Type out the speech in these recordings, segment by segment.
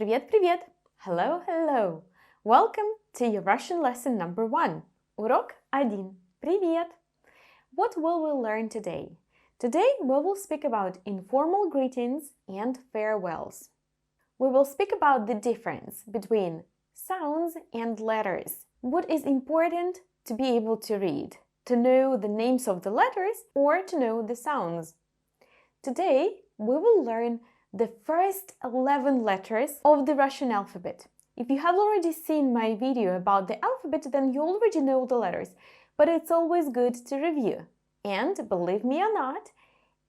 Привет! Hello, hello! Welcome to your Russian lesson number 1. Урок 1. Привет! What will we learn today? Today we will speak about informal greetings and farewells. We will speak about the difference between sounds and letters. What is important to be able to read? To know the names of the letters or to know the sounds? Today we will learn the first 11 letters of the Russian alphabet. If you have already seen my video about the alphabet, then you already know the letters, but it's always good to review. And believe me or not,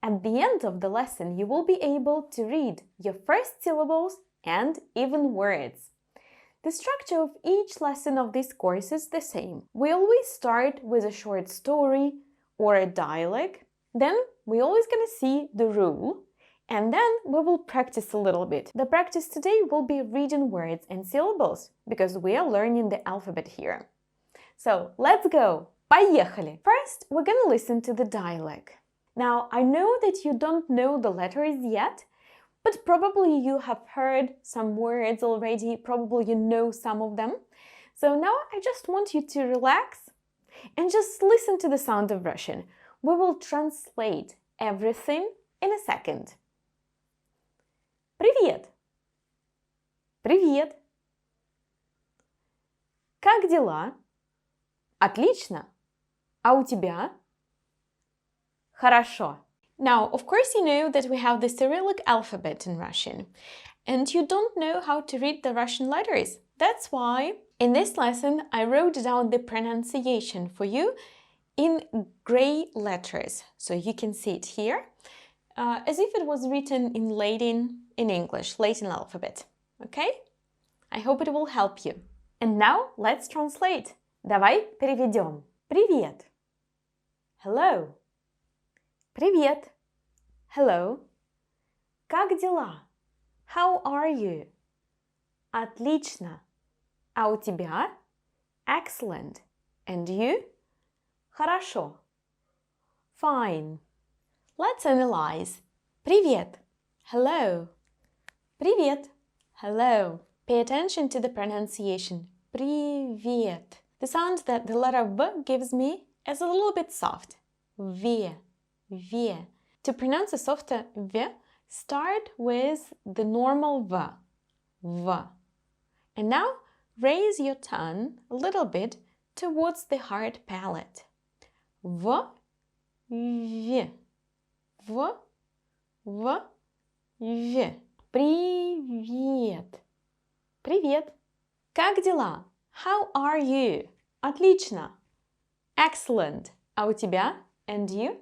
at the end of the lesson you will be able to read your first syllables and even words. The structure of each lesson of this course is the same. We always start with a short story or a dialogue, then we're always gonna see the rule, and then we will practice a little bit. The practice today will be reading words and syllables, because we are learning the alphabet here. So, let's go! Поехали! First, we're gonna listen to the dialogue. Now, I know that you don't know the letters yet, but probably you have heard some words already, probably you know some of them. So now I just want you to relax and just listen to the sound of Russian. We will translate everything in a second. Привет! Привет! Как дела? Отлично! А у тебя? Хорошо! Now, of course, you know that we have the Cyrillic alphabet in Russian, and you don't know how to read the Russian letters. That's why in this lesson I wrote down the pronunciation for you in gray letters, so you can see it here, as if it was written in Latin in English, Latin alphabet. Okay? I hope it will help you. And now let's translate. Давай переведем. Привет. Hello. Привет. Hello. Как дела? How are you? Отлично. А у тебя? Excellent. And you? Хорошо. Fine. Let's analyze. Привет. Hello. Привет. Hello. Pay attention to the pronunciation. Привет. The sound that the letter V gives me is a little bit soft. V. V. To pronounce a softer V, start with the normal V. V. And now raise your tongue a little bit towards the hard palate. V. V. V. V. V. Привет. Привет. Как дела? How are you? Отлично. Excellent. А у тебя? And you?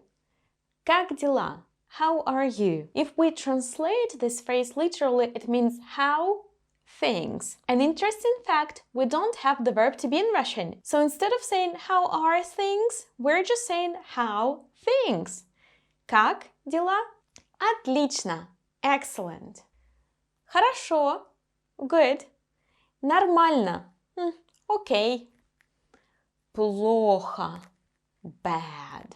Как дела? How are you? If we translate this phrase literally, it means how things. An interesting fact, we don't have the verb to be in Russian. So instead of saying how are things, we're just saying how things. Как дела? Отлично. Excellent. Хорошо. Good. Нормально. Okay. Плохо. Bad.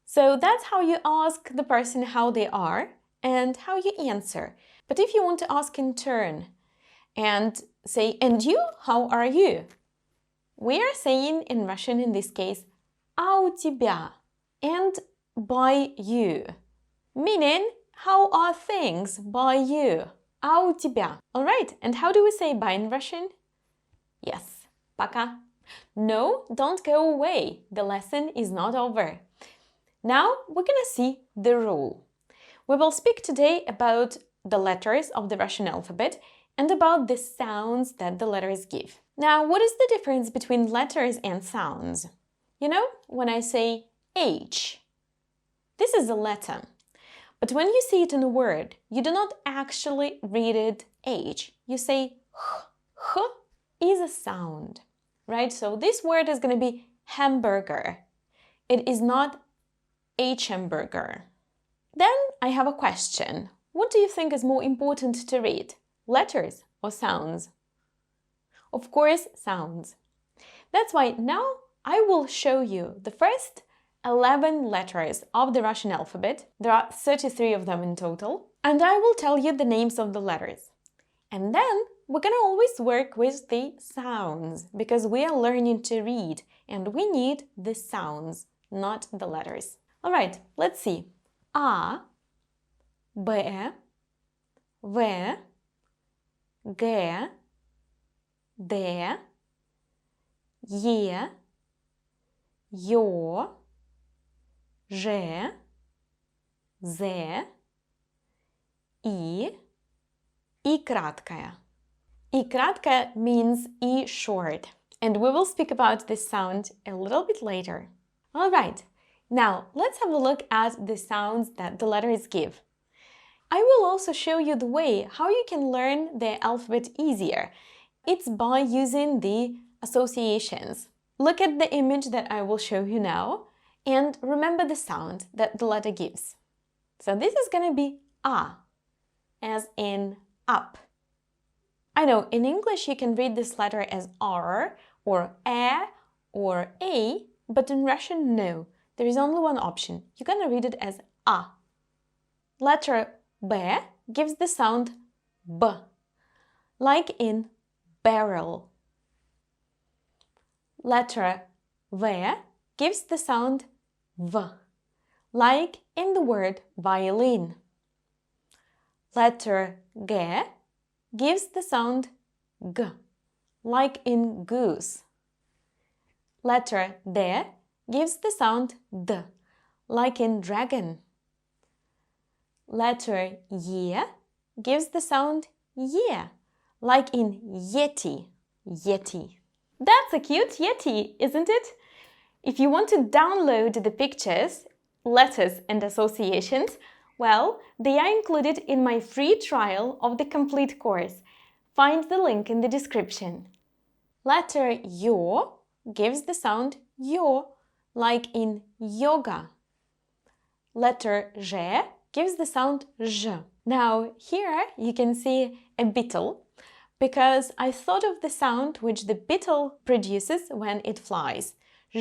So that's how you ask the person how they are and how you answer. But if you want to ask in turn and say, and you, how are you? We are saying in Russian in this case, а у тебя, and by you. Meaning, how are things by you? А у тебя. Alright, and how do we say bye in Russian? Yes, пока. No, don't go away. The lesson is not over. Now we're gonna see the rule. We will speak today about the letters of the Russian alphabet and about the sounds that the letters give. Now, what is the difference between letters and sounds? You know, when I say H, this is a letter. But when you see it in a word, you do not actually read it H. You say H. H is a sound, right? So this word is going to be hamburger. It is not H-hamburger. Then I have a question. What do you think is more important to read? Letters or sounds? Of course, sounds. That's why now I will show you the first 11 letters of the Russian alphabet. There are 33 of them in total. And I will tell you the names of the letters. And then we're gonna always work with the sounds because we are learning to read and we need the sounds, not the letters. All right, let's see. A, B, V, G, D, Е, Ё, Ж, З, И краткая. И краткая means E short, and we will speak about this sound a little bit later. All right, now let's have a look at the sounds that the letters give. I will also show you the way how you can learn the alphabet easier. It's by using the associations. Look at the image that I will show you now and remember the sound that the letter gives. So this is going to be A, as in up. I know in English you can read this letter as R or A or A, but in Russian, no. There is only one option. You're going to read it as A. Letter B gives the sound B, like in barrel. Letter V gives the sound V, like in the word violin. Letter G gives the sound G, like in goose. Letter D gives the sound D, like in dragon. Letter Y gives the sound Y, like in yeti, yeti. That's a cute yeti, isn't it? If you want to download the pictures, letters and associations, well, they are included in my free trial of the complete course. Find the link in the description. Letter Yo gives the sound Yo, like in yoga. Letter J gives the sound J. Now, here you can see a beetle, because I thought of the sound which the beetle produces when it flies. Zh,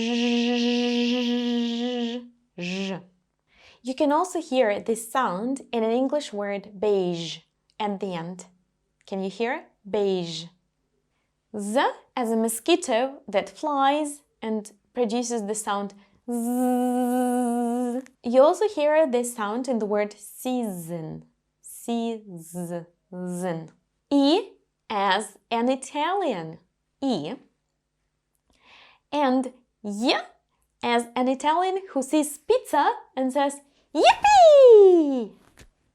zh. You can also hear this sound in an English word beige at the end. Can you hear? Beige. Z as a mosquito that flies and produces the sound z. You also hear this sound in the word season. Season. E as an Italian. E. And Y as an Italian who sees pizza and says, yippee!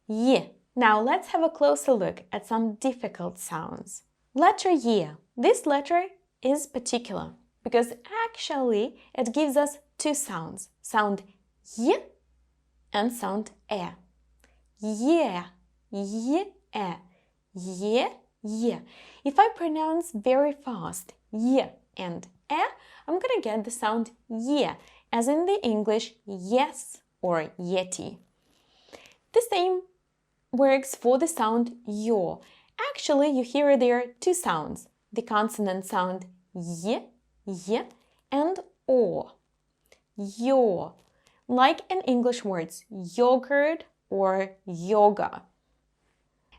Y. Now let's have a closer look at some difficult sounds. Letter Y. This letter is particular because actually it gives us two sounds. Sound Y and sound E. Yeah, yeah, yeah, yeah. If I pronounce very fast Y and E, I'm gonna get the sound yeah, as in the English yes or yeti. The same works for the sound yo. Actually, you hear there two sounds, the consonant sound y, and o, yo, like in English words yogurt or yoga.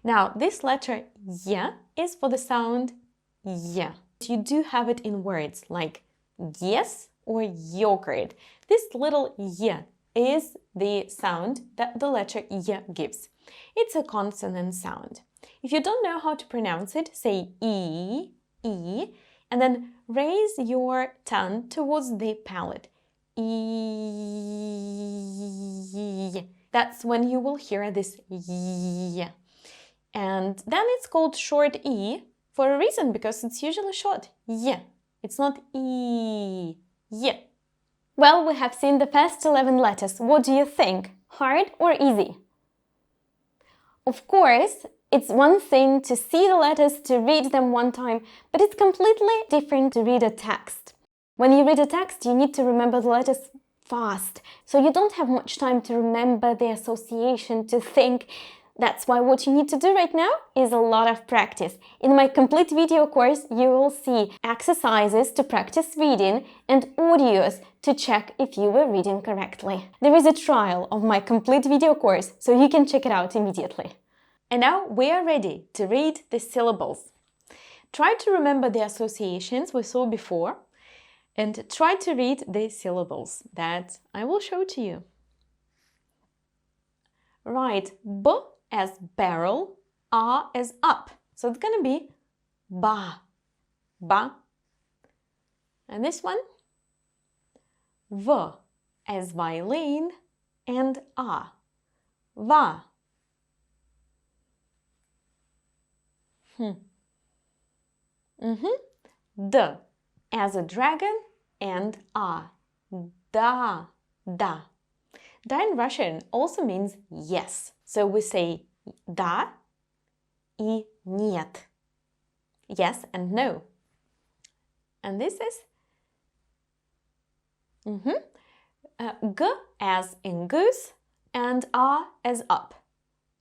Now, this letter y is for the sound y. You do have it in words like yes or yogurt. This little y is the sound that the letter y gives. It's a consonant sound. If you don't know how to pronounce it, say e, and then raise your tongue towards the palate. E. That's when you will hear this y. And then it's called short e for a reason, because it's usually short. Y. It's not e. Y. Well, we have seen the first 11 letters. What do you think? Hard or easy? Of course, it's one thing to see the letters, to read them one time, but it's completely different to read a text. When you read a text, you need to remember the letters fast, so you don't have much time to remember the association, to think. That's why what you need to do right now is a lot of practice. In my complete video course, you will see exercises to practice reading and audios to check if you were reading correctly. There is a trial of my complete video course, so you can check it out immediately. And now we are ready to read the syllables. Try to remember the associations we saw before and try to read the syllables that I will show to you. Write B as barrel, A as up. So it's going to be ba, ba. And this one, V as violin and A, va. D as a dragon and A, da, da. Da in Russian also means yes. So we say da и нет. Yes and no. And this is G as in goose and A as up.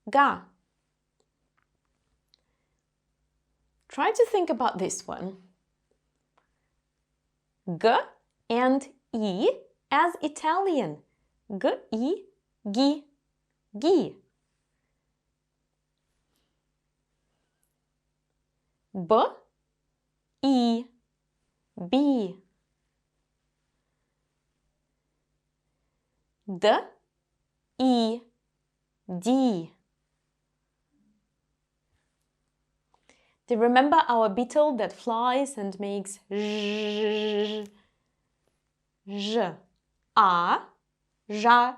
Ga. Try to think about this one. G and E as Italian. G, I, gi, gi. B, I, B. D, I, D. Do you remember our beetle that flies and makes zh, zh, a, ja?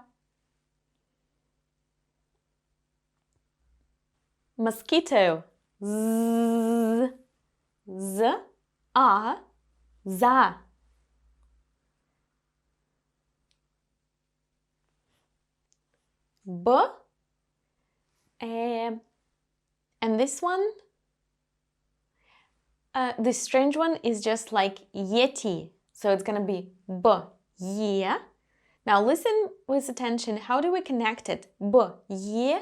Mosquito, z, z, a, za. B, and this one, this strange one is just like yeti, so it's gonna be b, ye. Now listen with attention, how do we connect it? B, ye,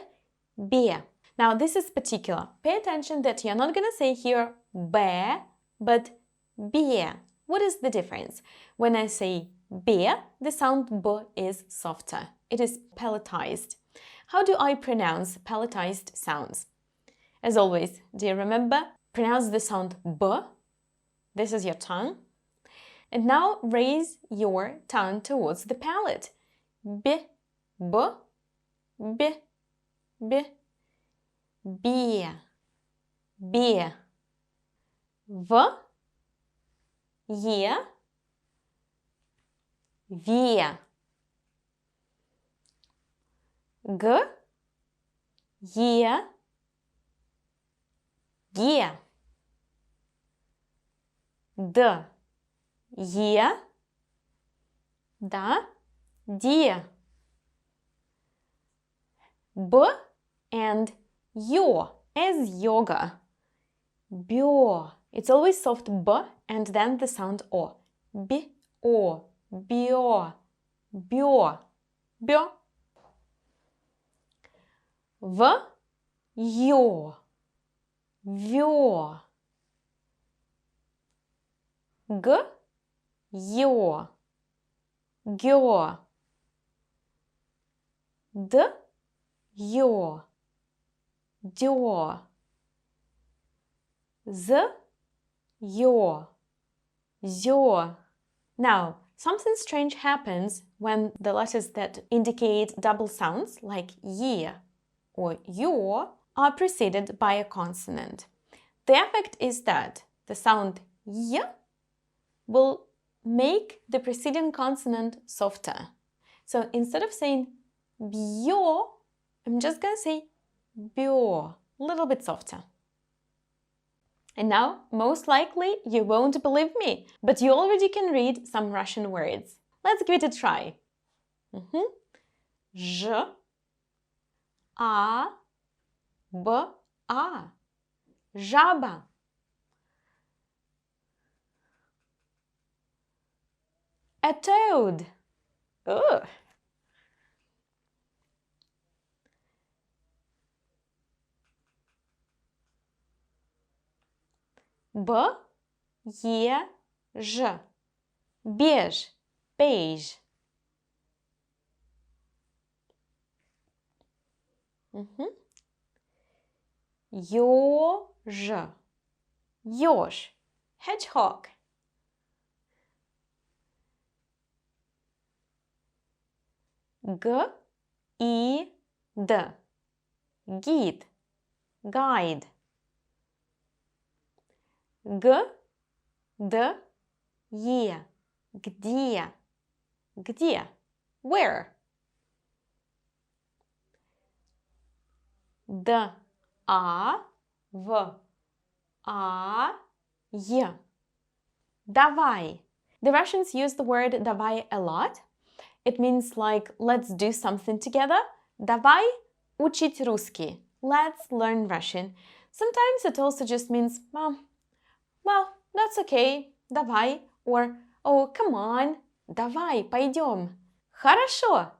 be. Now this is particular. Pay attention that you're not gonna say here be, but be. What is the difference? When I say be, the sound b is softer. It is palatized. How do I pronounce palatized sounds? As always, do you remember? Pronounce the sound b. This is your tongue. And now raise your tongue towards the palate. B, b, b, b. Be, be. V, ye, vie. G, ye, ге. Д, е, да, де. B and yo as yoga. Бё. It's always soft b and then the sound o. Бё, бё, бё, бё. В, ё, вё. Г, ё, гё. Д, ё, дё. З, ё, зё. Now, something strange happens when the letters that indicate double sounds, like ye or yo, are preceded by a consonant. The effect is that the sound y will make the preceding consonant softer. So instead of saying bё, I'm just going to say bё, a little bit softer. And now, most likely, you won't believe me, but you already can read some Russian words. Let's give it a try. Ж, а, б, а. Жаба. A toad. Ugh. Б, е, ж. Беж, beige. Ёж. Ёж. Hedgehog. Г-И-Д. Гид. Guide. Г-Д-Е. Где. Где. Where. Д-А-В-А-Е. Давай. The Russians use the word давай a lot. It means like, let's do something together. Давай учить русский. Let's learn Russian. Sometimes it also just means, well, that's okay. Давай. Or, oh, come on. Давай, пойдем. Хорошо.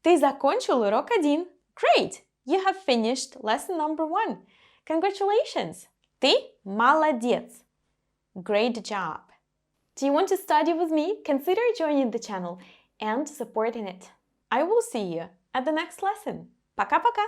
Ты закончил урок 1. Great. You have finished lesson number 1. Congratulations. Ты молодец. Great job. Do you want to study with me? Consider joining the channel and supporting it. I will see you at the next lesson. Пока-пока!